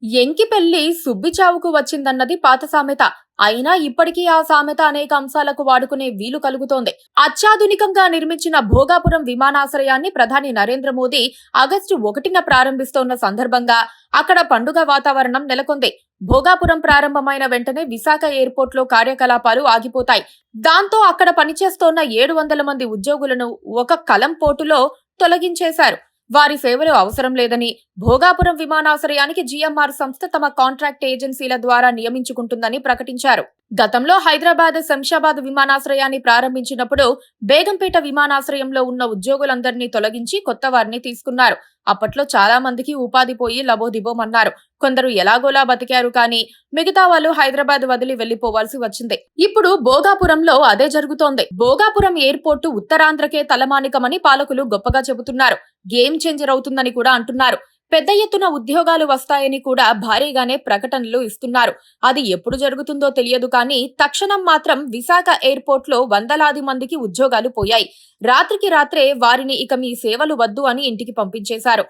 ఎంకి పెళ్లి సుబ్బి చావుకు వచ్చిందన్నది పాత సామెత. అయినా ఇప్పటికీ ఆ సామెత అనేక అంశాలకు వాడుకునే వీలు కలుగుతోంది. అత్యాధునికంగా నిర్మించిన భోగాపురం విమానాశ్రయాన్ని ప్రధాని నరేంద్ర మోదీ ఆగస్టు 1న ప్రారంభిస్తోన్న సందర్భంగా అక్కడ పండుగ వాతావరణం నెలకొంది. భోగాపురం ప్రారంభమైన వెంటనే విశాఖ ఎయిర్పోర్ట్ లో కార్యకలాపాలు ఆగిపోతాయి. దాంతో అక్కడ పనిచేస్తోన్న 700 మంది ఉద్యోగులను ఒక కలం పోటులో తొలగించేశారు. వారి సేవలు అవసరం లేదని, భోగాపురం విమానాశ్రయానికి జీఎంఆర్ సంస్థ తమ కాంట్రాక్ట్ ఏజెన్సీల ద్వారా నియమించుకుంటుందని ప్రకటించారు. గతంలో హైదరాబాద్ శంషాబాద్ విమానాశ్రయాన్ని ప్రారంభించినప్పుడు బేగంపేట విమానాశ్రయంలో ఉన్న ఉద్యోగులందరినీ తొలగించి కొత్త వారిని తీసుకున్నారు. అప్పట్లో చాలా మందికి ఉపాధి పోయి లబోదిబోమన్నారు. కొందరు ఎలాగోలా బతికారు, కానీ మిగతా వాళ్ళు హైదరాబాద్ వదిలి వెళ్లిపోవాల్సి వచ్చింది. ఇప్పుడు భోగాపురంలో అదే జరుగుతోంది. భోగాపురం ఎయిర్పోర్టు ఉత్తరాంధ్రకే తలమానికమని పాలకులు గొప్పగా చెబుతున్నారు. గేమ్ చేంజర్ అవుతుందని కూడా అంటున్నారు. పెద్ద ఎత్తున ఉద్యోగాలు వస్తాయని కూడా భారీగానే ప్రకటనలు ఇస్తున్నారు. అది ఎప్పుడు జరుగుతుందో తెలియదు, కానీ తక్షణం మాత్రం విశాఖ ఎయిర్పోర్ట్ లో వందలాది మందికి ఉద్యోగాలు పోయాయి. రాత్రికి రాత్రే వారిని ఇక మీ సేవలు వద్దు అని ఇంటికి పంపించేశారు.